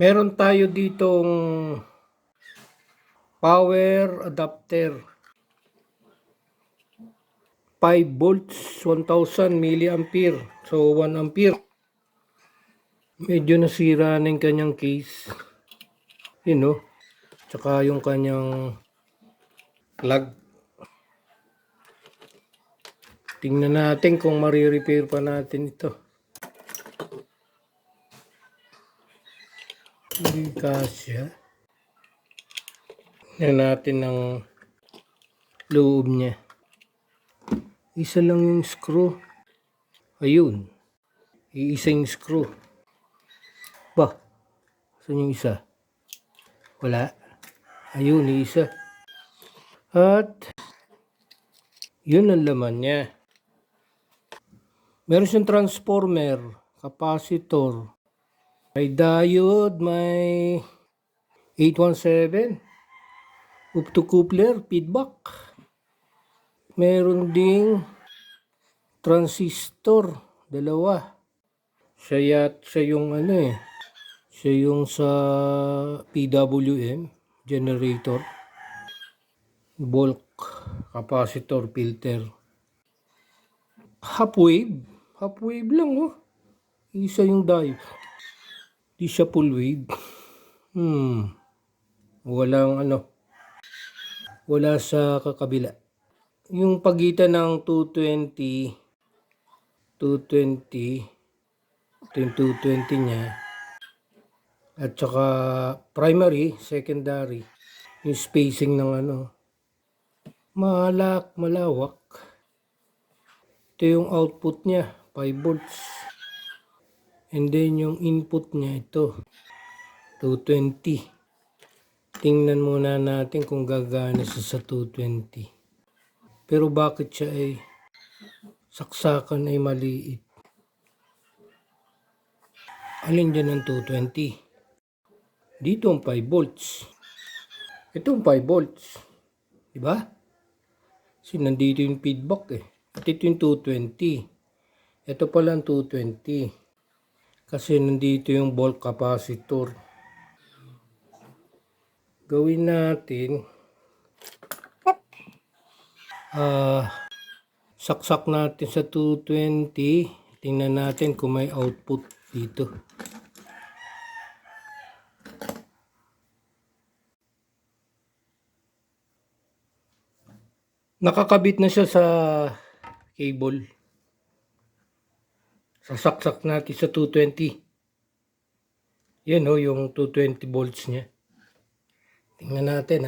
Meron tayo ditong power adapter. 5 volts, 1000 milliampere. So 1 ampere. Medyo nasira na yung kanyang case. Yun know. Tsaka yung kanyang plug. Tingnan natin kung marirepair pa natin ito. Hindi kasya. Tingnan natin ang loob niya. Isa lang yung screw. Ayun. Iisang screw. Ba? Saan yung isa? Wala. Ayun, isa. At yun ang laman niya. Meron siyang transformer, capacitor, may diode, may 817, optocoupler, feedback. Meron ding transistor, dalawa. Siya yung siya yung sa PWM generator, bulk capacitor filter. Half wave lang isa yung diode. Di siya full wave. Walang wala sa kakabila. Yung pagitan ng 220 ito yung 220 niya, at saka primary, secondary, yung spacing ng malawak. Ito yung output niya, 5 volts. And then yung input niya ito, 220. Tingnan muna natin kung gagana siya sa 220. Pero bakit siya ay saksakan ay maliit? Alin dyan ang 220? Dito ang 5 volts. Ito ang 5 volts. Diba? Kasi nandito yung feedback At ito yung 220. Ito pala ang 220. Kasi nandito yung bulk capacitor. Gawin natin. Saksak natin sa 220. Tingnan natin kung may output dito. Nakakabit na siya sa cable. Sasaksak natin sa 220. Yan yung 220 volts niya. Tingnan natin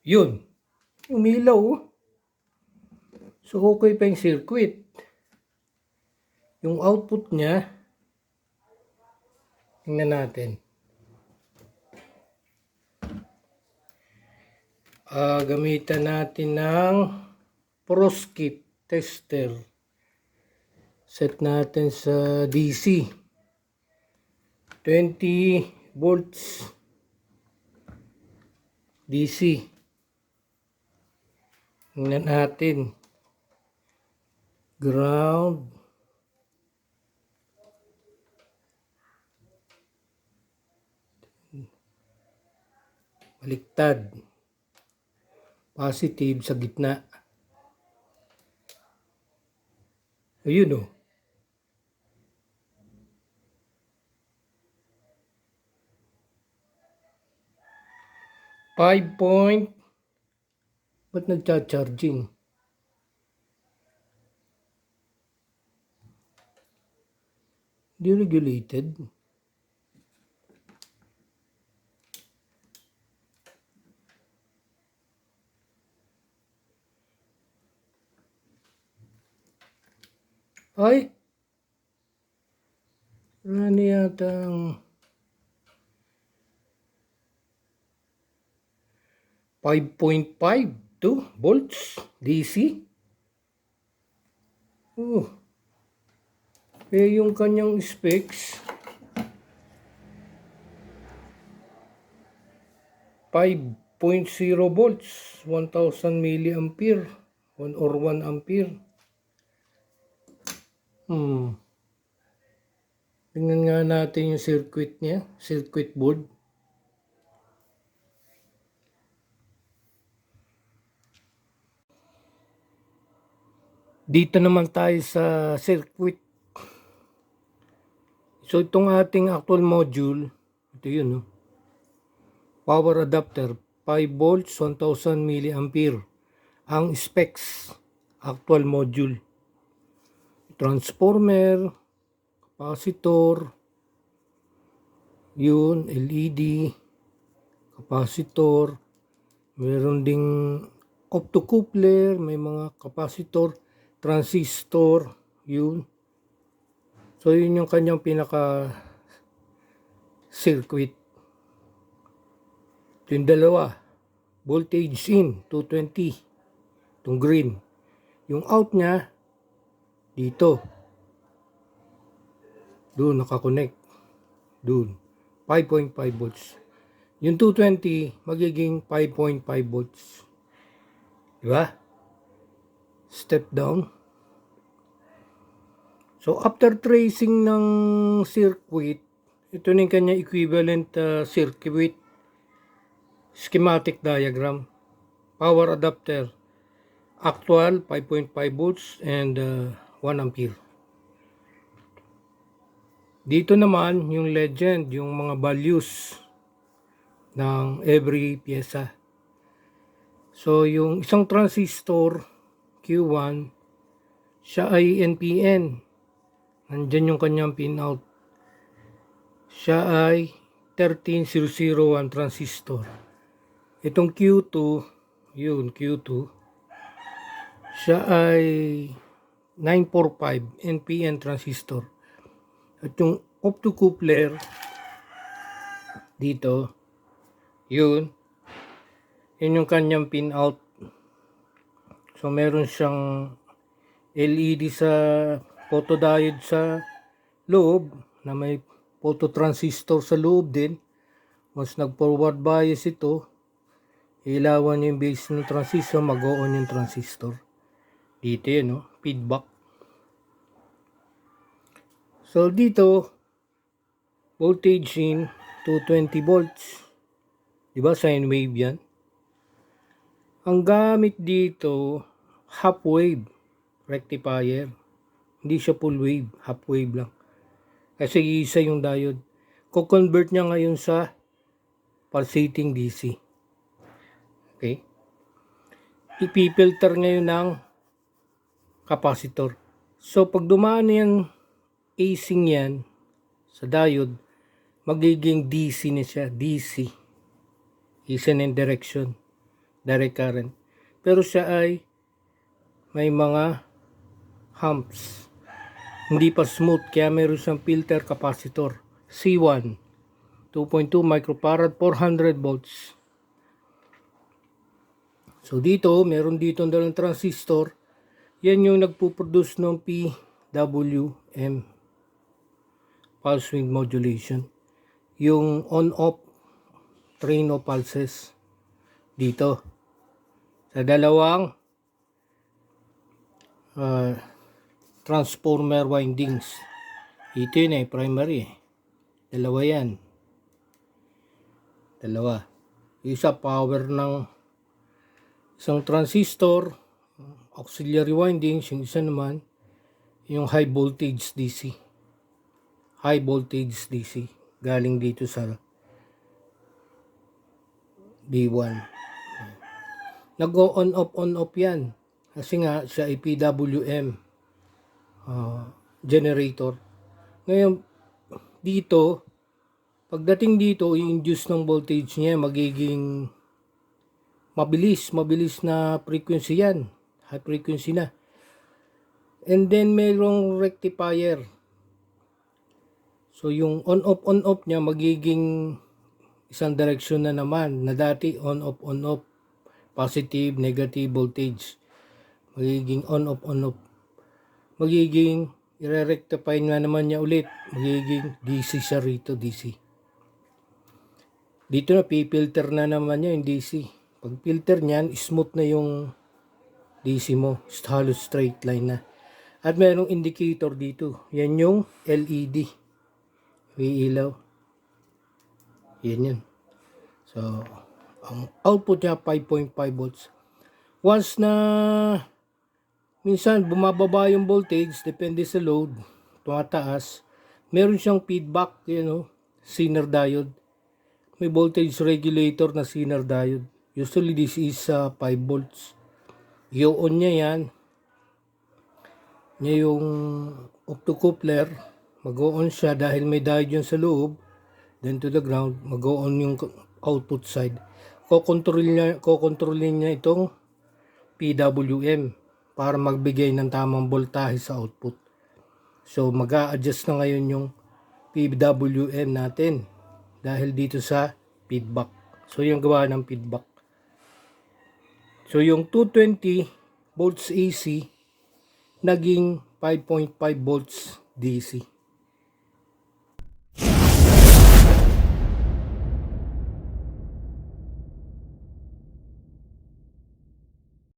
Yun. Umilaw So okay pa yung circuit. Yung output niya, tingnan natin. Gamitan natin ng Proskip tester. Set natin sa DC. 20 volts DC. Tingnan natin. Ground. Baliktad. Positive sa gitna. Ayun 5 point. Ba't nagcha-charging? Deregulated. Ay! Ano yata ang 5.52 volts DC. Yung kanyang specs 5.0 volts, 1000 milliampere, 1 or 1 ampere. Tingnan nga natin yung circuit niya, circuit board. Dito naman tayo sa circuit. So itong ating actual module, ito yun, no? Power adapter, 5 volts, 1000 milliampere. Ang specs, actual module. Transformer, capacitor, yun, LED, capacitor, meron ding optocoupler, may mga capacitor, transistor, yun. So yun yung kanyang pinaka circuit. Ito yung dalawa, voltage in 220, itong green. Yung out nya dito, doon nakakonect, doon 5.5 volts. Yung 220 magiging 5.5 volts, di ba? Step down. So after tracing ng circuit, ito na yung kanya equivalent circuit schematic diagram. Power adapter, actual 5.5 volts and 1 ampere. Dito naman yung legend, yung mga values ng every pyesa. So yung isang transistor Q1, siya ay NPN. Nandyan yung kanyang pinout. Siya ay 13001 transistor. Itong Q2, yun Q2, siya ay 945 NPN transistor. At yung optocoupler dito, yun yung kanyang pinout. So meron siyang LED sa photodiode sa loob na may phototransistor sa loob din. Once nag-forward bias ito, ilawan yung base ng transistor, mag-on yung transistor. Dito yun, no? Feedback. So dito, voltage in 220 volts. Diba sine wave yan? Ang gamit dito, half wave rectifier. Hindi siya full wave, half wave lang. Kasi isa yung diode. Ko-convert niya ngayon sa pulsating DC. Okay? Ipipilter ngayon ng capacitor. So pag dumaan yung acing yan sa diode, magiging DC na siya, DC. Isa in direction, direct current. Pero siya ay may mga humps. Hindi pa smooth, kaya meron siyang filter capacitor. C1, 2.2 microfarad, 400 volts. So dito, meron dito ang dalang transistor. Yan yung nagpuproduce ng PWM, pulse width modulation. Yung on-off train of pulses dito sa dalawang transformer windings. Ito yun primary. Dalawa yan. Dalawa. Isa power ng isang transistor, auxiliary windings. Yung isa naman, yung high voltage DC. High voltage DC. Galing dito sa D1. Nag-on off yan. Kasi nga sa PWM generator. Ngayon dito, pagdating dito, i-induce ng voltage niya magiging mabilis na frequency yan. High frequency na. And then mayroong rectifier. So yung on off niya magiging isang direction na naman, na dati on off positive negative voltage. Magiging on off magiging i-rectify nga naman niya ulit, magiging DC siya rito, DC. Dito na pipilter na naman niya yung DC. Pag filter niyan, smooth na yung DC mo, halos straight line na. At mayroong indicator dito, yan yung LED. May ilaw. Yan yun. So, ang output niya 5.5 volts. Once na minsan bumababa yung voltage, depende sa load, tumataas, meron siyang feedback, Zener diode. May voltage regulator na Zener diode. Usually this is 5 volts. I-on niya yan. Niya yung optocoupler, mag-on siya dahil may diode yun sa loob. Then to the ground, mag-on yung output side. Kokontrolin niya itong PWM para magbigay ng tamang voltahe sa output. So mag-a-adjust na ngayon yung PWM natin dahil dito sa feedback. So yung gawa ng feedback. So yung 220 volts AC naging 5.5 volts DC.